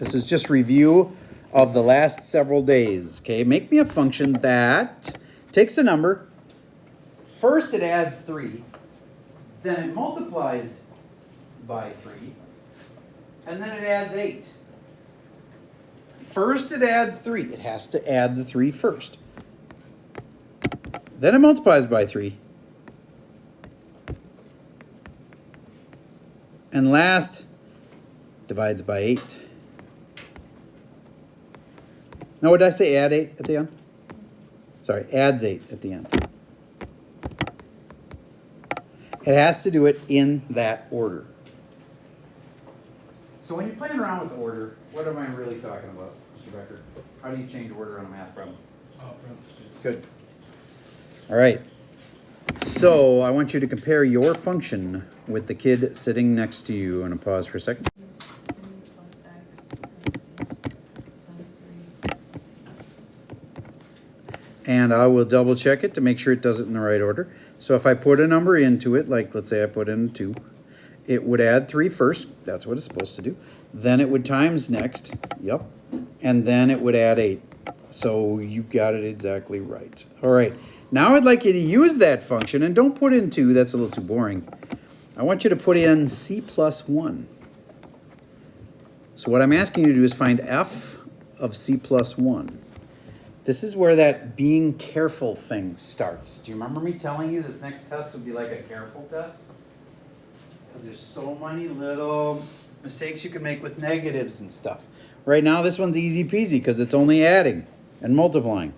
This is just review of the last several days. Okay, make me a function that takes a number. First it adds 3, then it multiplies by 3, and then it adds 8. First it adds 3. It has to add the 3 first. Then it multiplies by 3. And last, divides by 8. Now, what did I say? Add 8 at the end? Sorry, adds 8 at the end. It has to do it in that order. So when you're playing around with order, what am I really talking about, Mr. Becker? How do you change order on a math problem? Parentheses. Good. All right. So I want you to compare your function with the kid sitting next to you. I'm going to pause for a second. Plus x parentheses times 3 plus 8. And I will double check it to make sure it does it in the right order. So if I put a number into it, like let's say I put in 2, it would add 3 first. That's what it's supposed to do. Then it would times next. Yep. And then it would add 8. So you got it exactly right. All right. Now I'd like you to use that function, and don't put in 2. That's a little too boring. I want you to put in c plus 1. So what I'm asking you to do is find f of c plus 1. This is where that being careful thing starts. Do you remember me telling you this next test would be like a careful test? Because there's so many little mistakes you can make with negatives and stuff. Right now this one's easy peasy because it's only adding and multiplying.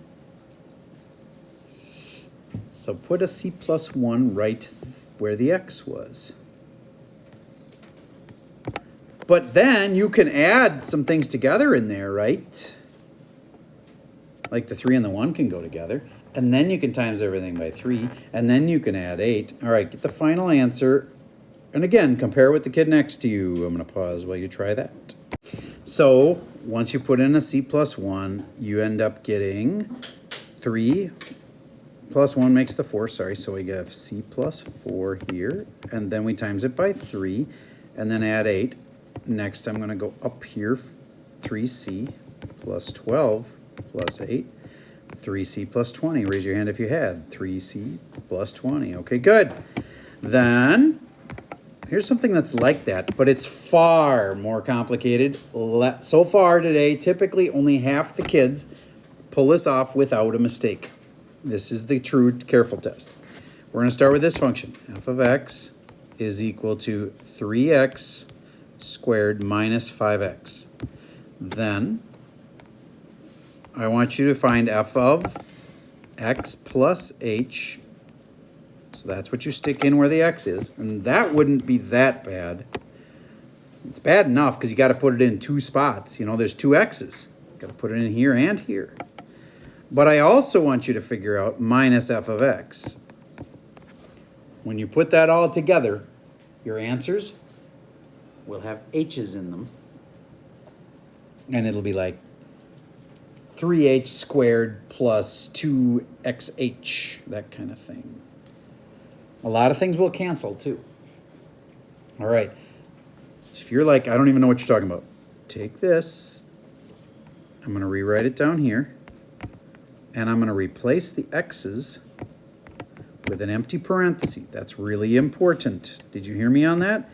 So put a c plus 1 right where the x was. But then you can add some things together in there, right? Like the 3 and the 1 can go together. And then you can times everything by 3. And then you can add 8. All right, get the final answer. And again, compare with the kid next to you. I'm going to pause while you try that. So once you put in a c plus 1, you end up getting 3 plus 1 makes the 4, sorry. So we have c plus 4 here. And then we times it by 3. And then add 8. Next, I'm going to go up here, 3c plus 12 plus 8, 3c plus 20. Raise your hand if you had. 3c plus 20. Okay, good. Then, here's something that's like that, but it's far more complicated. So far today, typically only half the kids pull this off without a mistake. This is the true careful test. We're going to start with this function. F of x is equal to 3x squared minus 5x. Then I want you to find f of x plus h. So that's what you stick in where the x is. And that wouldn't be that bad. It's bad enough because you got to put it in 2 spots. You know, there's 2 x's. Got to put it in here and here. But I also want you to figure out minus f of x. When you put that all together, your answers will have h's in them. And it'll be like 3h squared plus 2xh, that kind of thing. A lot of things will cancel too. All right. If you're like, I don't even know what you're talking about, take this. I'm going to rewrite it down here. And I'm going to replace the x's with an empty parenthesis. That's really important. Did you hear me on that?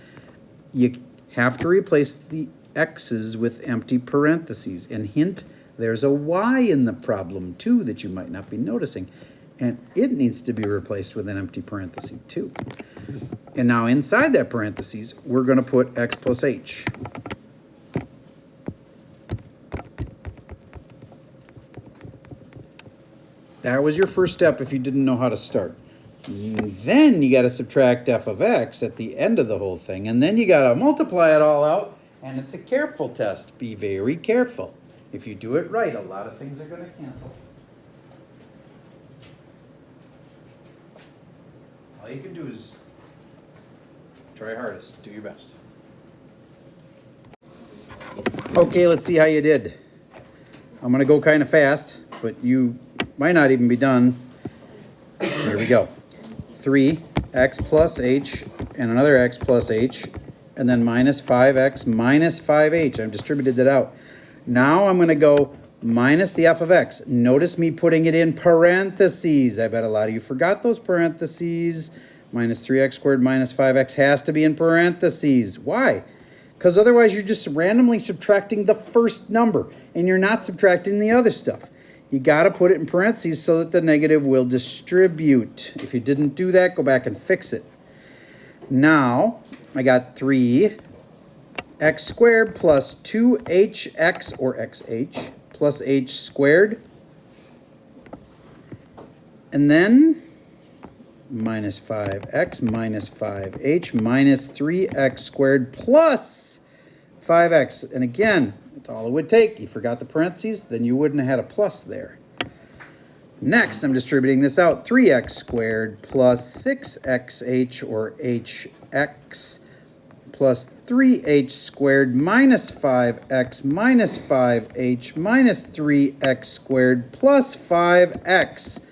You have to replace the x's with empty parentheses. And hint, there's a y in the problem too that you might not be noticing. And it needs to be replaced with an empty parenthesis too. And now inside that parentheses, we're going to put x plus h. That was your first step if you didn't know how to start. Then you got to subtract f of x at the end of the whole thing. And then you got to multiply it all out. And it's a careful test. Be very careful. If you do it right, a lot of things are going to cancel. All you can do is try hardest. Do your best. Okay, let's see how you did. I'm going to go kind of fast, but you might not even be done. Here we go. 3x plus h and another x plus h, and then minus 5x minus 5h. I've distributed that out. Now I'm going to go minus the f of x. Notice me putting it in parentheses. I bet a lot of you forgot those parentheses. Minus 3x squared minus 5x has to be in parentheses. Why? Because otherwise you're just randomly subtracting the first number and you're not subtracting the other stuff. You got to put it in parentheses so that the negative will distribute. If you didn't do that, go back and fix it. Now, I got 3x squared plus 2hx, or xh, plus h squared. And then minus 5x minus 5h minus 3x squared plus 5x. And again, that's all it would take. You forgot the parentheses, then you wouldn't have had a plus there. Next, I'm distributing this out. 3x squared plus 6xh, or hx, plus 3h squared minus 5x minus 5h minus 3x squared plus 5x.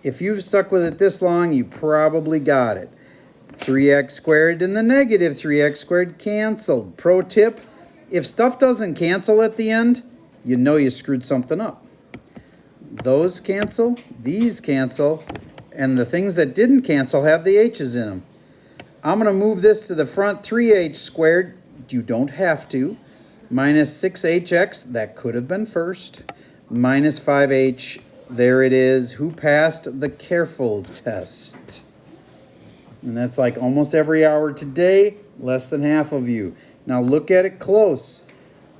If you've stuck with it this long, you probably got it. 3x squared and the negative 3x squared canceled. Pro tip, if stuff doesn't cancel at the end, you know you screwed something up. Those cancel, these cancel, and the things that didn't cancel have the h's in them. I'm going to move this to the front. 3h squared, you don't have to, minus 6hx, that could have been first, minus 5h, there it is. Who passed the careful test? And that's like almost every hour today, less than half of you. Now look at it close.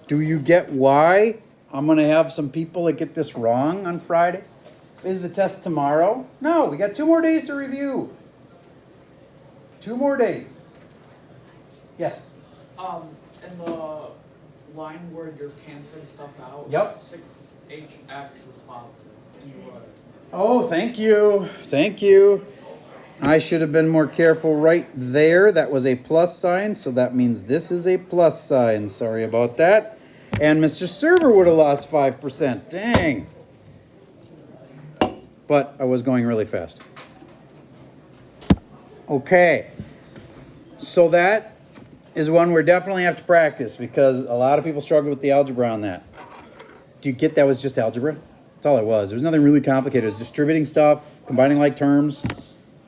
Do you get why I'm going to have some people that get this wrong on Friday? Is the test tomorrow? No, we got 2 more days to review. 2 more days. Yes? In the line where you're canceling stuff out, Yep. 6hx is positive. Oh, thank you. Thank you. I should have been more careful right there. That was a plus sign, so that means this is a plus sign. Sorry about that. And Mr. Server would have lost 5%. Dang. But I was going really fast. Okay. So that is one we definitely have to practice because a lot of people struggle with the algebra on that. Do you get that was just algebra? That's all it was. There was nothing really complicated. It was distributing stuff, combining like terms,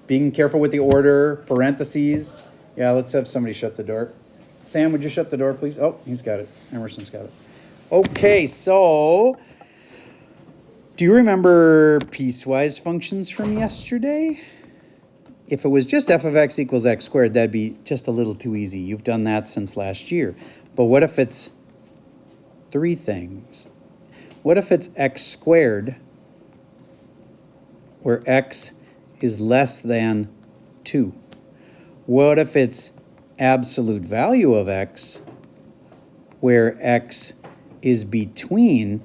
being careful with the order, parentheses. Yeah, let's have somebody shut the door. Sam, would you shut the door, please? Oh, he's got it. Emerson's got it. Okay, so do you remember piecewise functions from yesterday? If it was just f of x equals x squared, that'd be just a little too easy. You've done that since last year. But what if it's 3 things? What if it's x squared, where x is less than 2? What if it's absolute value of x, where x is between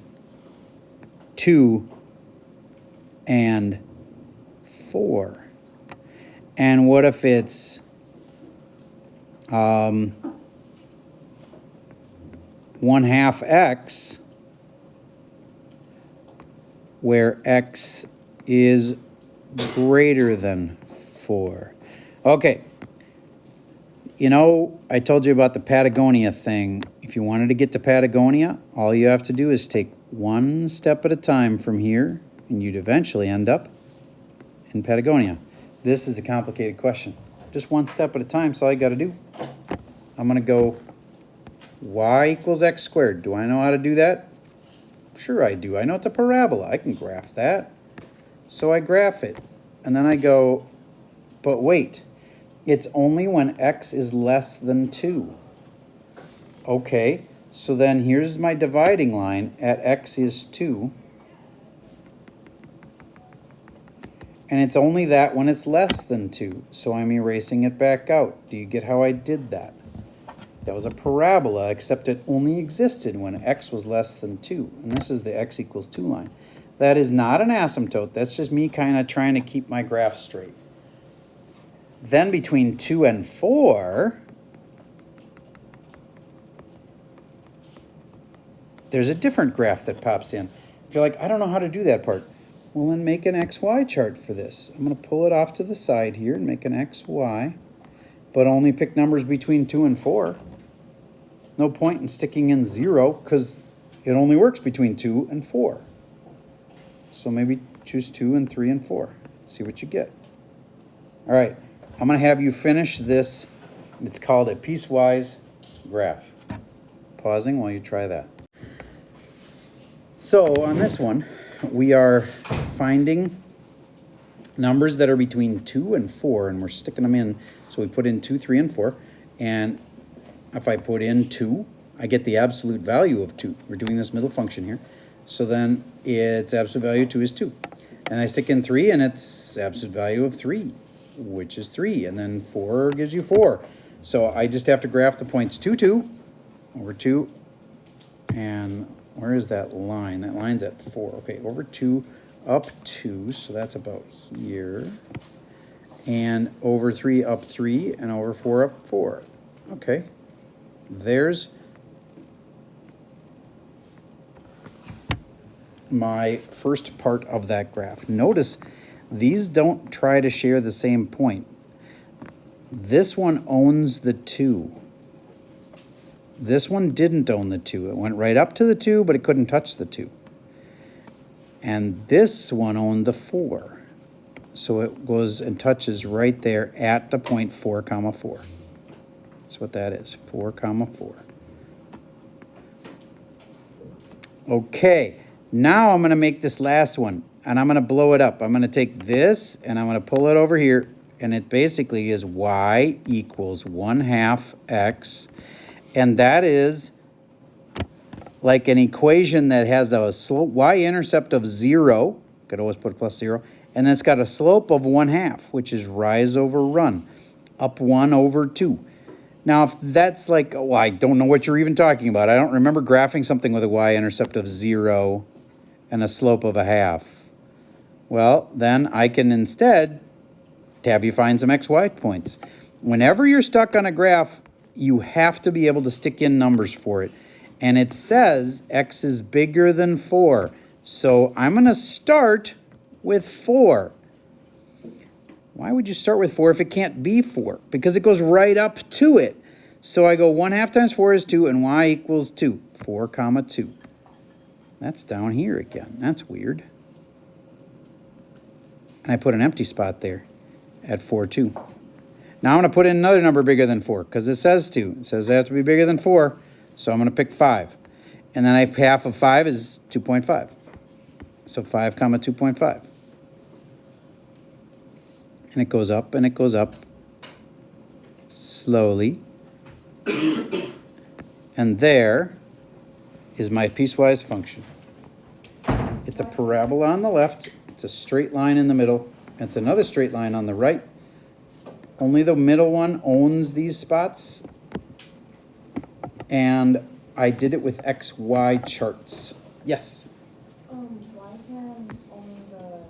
2 and 4? And what if it's 1/2 x, where x is greater than 4? Okay. You know, I told you about the Patagonia thing. If you wanted to get to Patagonia, all you have to do is take 1 step at a time from here, and you'd eventually end up in Patagonia. This is a complicated question. Just 1 step at a time, that's all you got to do. I'm going to go y equals x squared. Do I know how to do that? Sure I do. I know it's a parabola. I can graph that. So I graph it. And then I go, but wait, it's only when x is less than 2. Okay, so then here's my dividing line at x is 2. And it's only that when it's less than 2. So I'm erasing it back out. Do you get how I did that? That was a parabola, except it only existed when x was less than 2. And this is the x equals 2 line. That is not an asymptote. That's just me kind of trying to keep my graph straight. Then between 2 and 4, there's a different graph that pops in. If you're like, I don't know how to do that part. Well, then make an XY chart for this. I'm going to pull it off to the side here and make an XY. but only pick numbers between 2 and 4. No point in sticking in 0 because it only works between 2 and 4. So maybe choose 2 and 3 and 4. See what you get. All right, I'm going to have you finish this. It's called a piecewise graph. Pausing while you try that. So on this one, we are finding numbers that are between 2 and 4, and we're sticking them in. So we put in 2, 3, and 4. And if I put in 2, I get the absolute value of 2. We're doing this middle function here. So then its absolute value of 2 is 2. And I stick in 3, and its absolute value of 3, which is 3. And then 4 gives you 4. So I just have to graph the points 2, 2, over 2, and where is that line? That line's at 4. Okay, over 2, up 2, so that's about here. And over 3, up 3, and over 4, up 4. Okay, there's my first part of that graph. Notice these don't try to share the same point. This one owns the 2. This one didn't own the 2. It went right up to the 2, but it couldn't touch the 2. And this one owned the 4. So it goes and touches right there at the point 4, comma 4. That's what that is, 4, comma 4. Okay, now I'm going to make this last one, and I'm going to blow it up. I'm going to take this, and I'm going to pull it over here, and it basically is y equals 1/2 x. And that is like an equation that has a slope, y-intercept of 0. Could always put a plus 0. And then it's got a slope of 1/2, which is rise over run, up 1 over 2. Now, if that's like, oh, I don't know what you're even talking about. I don't remember graphing something with a y-intercept of 0 and a slope of 1/2. Well, then I can instead have you find some xy points. Whenever you're stuck on a graph, you have to be able to stick in numbers for it. And it says x is bigger than 4. So I'm going to start with 4. Why would you start with 4 if it can't be 4? Because it goes right up to it. So I go 1/2 times 4 is 2, and y equals 2. 4, comma 2. That's down here again. That's weird. And I put an empty spot there at 4, 2. Now I'm going to put in another number bigger than 4 because it says 2. It says they have to be bigger than 4, so I'm going to pick 5. And then half of 5 is 2.5. So 5, comma 2.5. And it goes up and it goes up slowly. And there is my piecewise function. It's a parabola on the left. It's a straight line in the middle. And it's another straight line on the right. Only the middle one owns these spots. And I did it with XY charts. Yes? Why can only the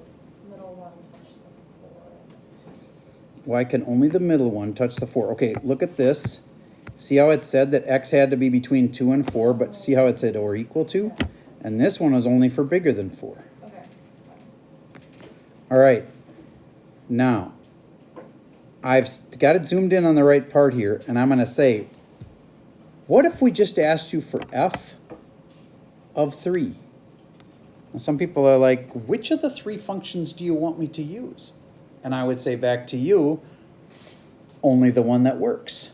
middle one touch the 4? Why can only the middle one touch the 4? Okay, look at this. See how it said that x had to be between 2 and 4, but see how it said or equal to? And this one was only for bigger than 4. Okay. All right. Now, I've got it zoomed in on the right part here, and I'm going to say, what if we just asked you for f of 3? Now, some people are like, which of the 3 functions do you want me to use? And I would say back to you, only the one that works.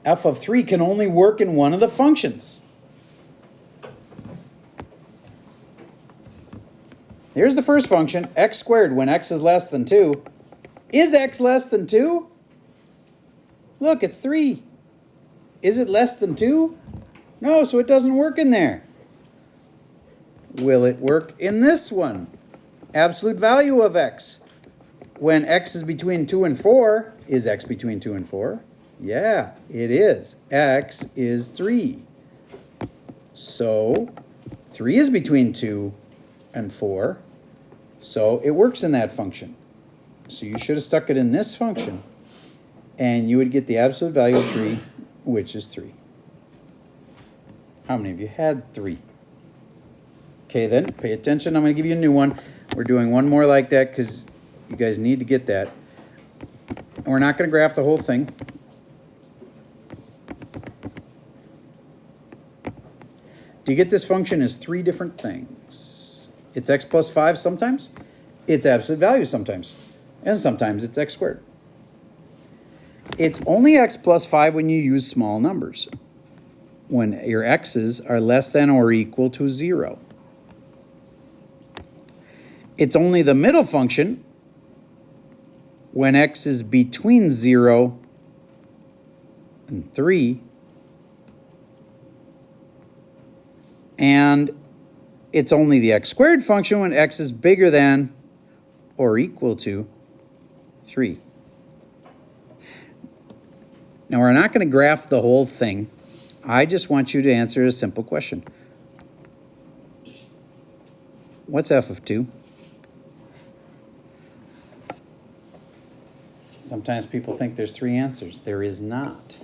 F of 3 can only work in one of the functions. Here's the first function, x squared, when x is less than 2. Is x less than 2? Look, it's 3. Is it less than 2? No, so it doesn't work in there. Will it work in this one? Absolute value of x. When x is between 2 and 4, is x between 2 and 4? Yeah, it is. X is 3. So 3 is between 2 and 4. So it works in that function. So you should have stuck it in this function. And you would get the absolute value of 3, which is 3. How many of you had 3? Okay, then, pay attention. I'm going to give you a new one. We're doing one more like that because you guys need to get that. And we're not going to graph the whole thing. Do you get this function as three different things? It's x plus 5 sometimes, it's absolute value sometimes, and sometimes it's x squared. It's only x plus 5 when you use small numbers, when your x's are less than or equal to 0. It's only the middle function when x is between 0 and 3. And it's only the x squared function when x is bigger than or equal to 3. Now, we're not going to graph the whole thing. I just want you to answer a simple question. What's f of 2? Sometimes people think there's three answers. There is not.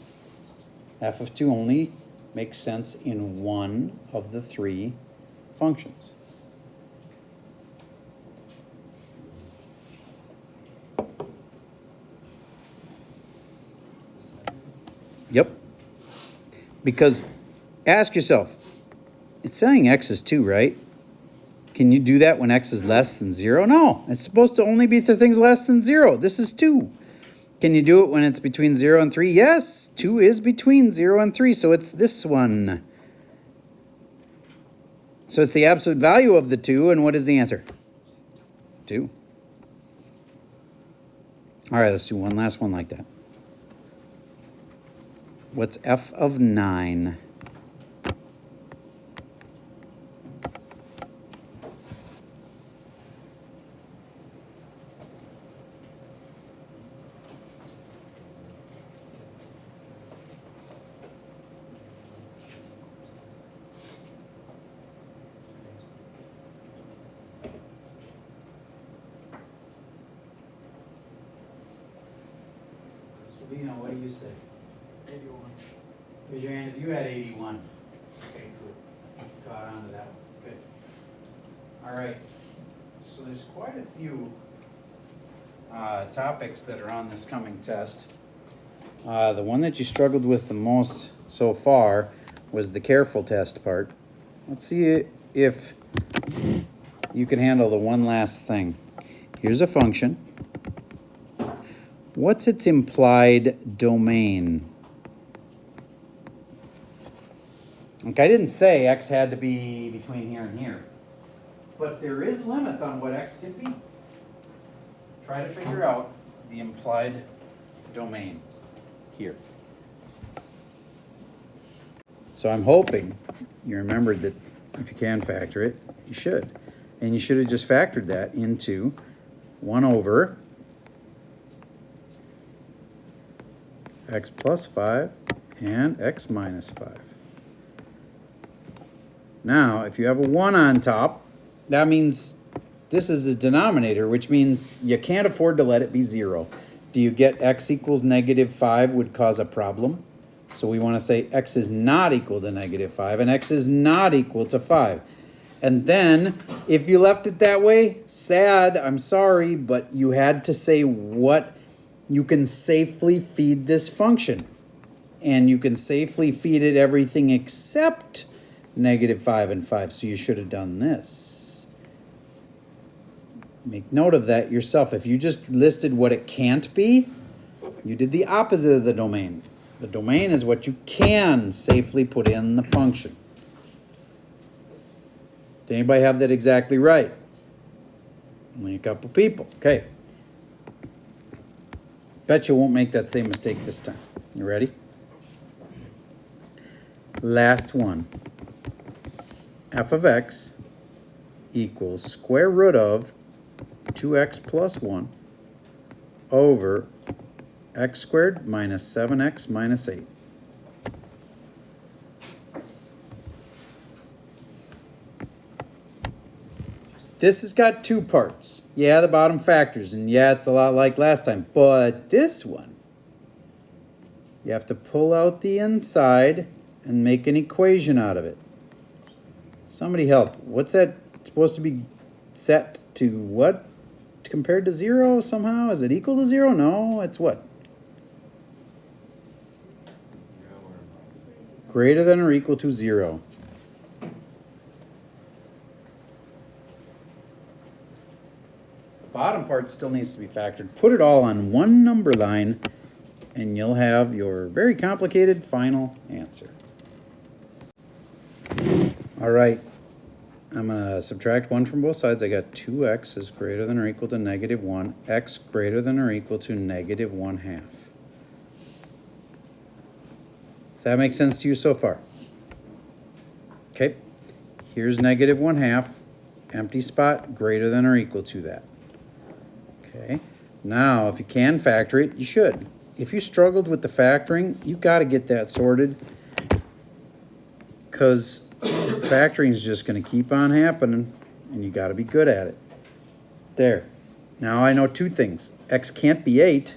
F of 2 only makes sense in one of the three functions. Yep. Because ask yourself, it's saying x is 2, right? Can you do that when x is less than 0? No, it's supposed to only be for things less than 0. This is 2. Can you do it when it's between 0 and 3? Yes, 2 is between 0 and 3, so it's this one. So it's the absolute value of the 2, and what is the answer? 2. All right, let's do one last one like that. What's f of 9? Sabina, what do you say? 81. Raise your hand if you had 81. Okay, cool. Caught on to that one. Good. All right. So there's quite a few topics that are on this coming test. The one that you struggled with the most so far was the careful test part. Let's see if you can handle the one last thing. Here's a function. What's its implied domain? Like, I didn't say x had to be between here and here, but there is limits on what x can be. Try to figure out the implied domain here. So I'm hoping you remembered that if you can factor it, you should. And you should have just factored that into 1 over x plus 5 and x minus 5. Now, if you have a 1 on top, that means this is the denominator, which means you can't afford to let it be 0. Do you get x equals negative 5 would cause a problem? So we want to say x is not equal to negative 5 and x is not equal to 5. And then, if you left it that way, sad, I'm sorry, but you had to say what you can safely feed this function. And you can safely feed it everything except negative 5 and 5. So you should have done this. Make note of that yourself. If you just listed what it can't be, you did the opposite of the domain. The domain is what you can safely put in the function. Did anybody have that exactly right? Only a couple people. Okay. Bet you won't make that same mistake this time. You ready? Last one. F of x equals square root of 2x plus 1 over x squared minus 7x minus 8. This has got two parts. Yeah, the bottom factors, and yeah, it's a lot like last time. But this one, you have to pull out the inside and make an equation out of it. Somebody help. What's that supposed to be set to what? Compared to 0 somehow? Is it equal to 0? No, it's what? greater than or equal to 0. The bottom part still needs to be factored. Put it all on one number line, and you'll have your very complicated final answer. All right, I'm going to subtract 1 from both sides. I got 2x is greater than or equal to negative 1, x greater than or equal to negative 1/2. Does that make sense to you so far? Okay, here's negative 1/2, empty spot, greater than or equal to that. Okay, now if you can factor it, you should. If you struggled with the factoring, you've got to get that sorted, because factoring is just going to keep on happening, and you got to be good at it. There. Now I know two things. X can't be 8,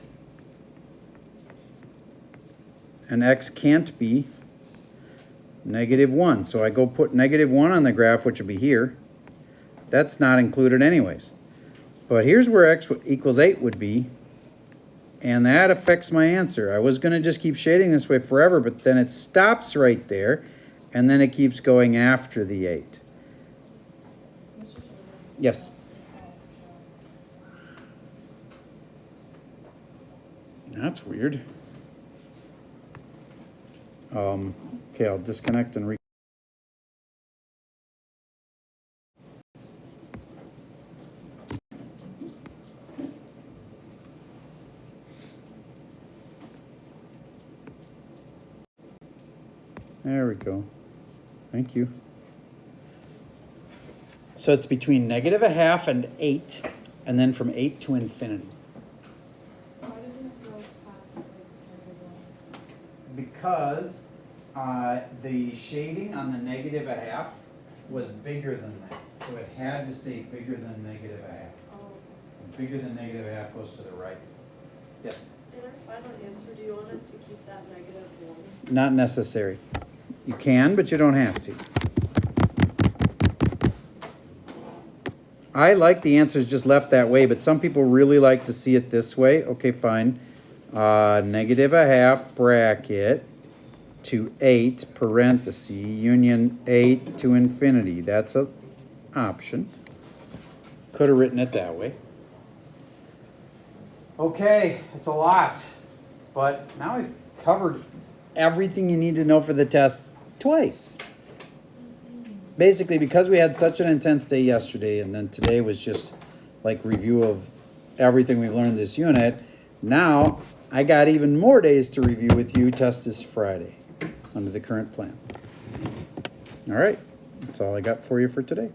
and x can't be negative 1. So I go put negative 1 on the graph, which will be here. That's not included anyways. But here's where x equals 8 would be, and that affects my answer. I was going to just keep shading this way forever, but then it stops right there, and then it keeps going after the 8. Yes? That's weird. Okay, I'll disconnect and There we go. Thank you. So it's between negative 1/2 and 8, and then from 8 to infinity. Why doesn't it go past like negative 1? Because the shading on the negative 1/2 was bigger than that. So it had to stay bigger than negative 1/2. Oh, okay. Bigger than negative 1/2 goes to the right. Yes? In our final answer, do you want us to keep that negative 1? Not necessary. You can, but you don't have to. I like the answers just left that way, but some people really like to see it this way. Okay, fine. Negative 1/2 bracket to 8 parenthesis union 8 to infinity. That's an option. Could have written it that way. Okay, it's a lot, but now we've covered everything you need to know for the test twice. Basically, because we had such an intense day yesterday, and then today was just like review of everything we've learned this unit, now I got even more days to review with you. Test is Friday under the current plan. All right, that's all I got for you for today.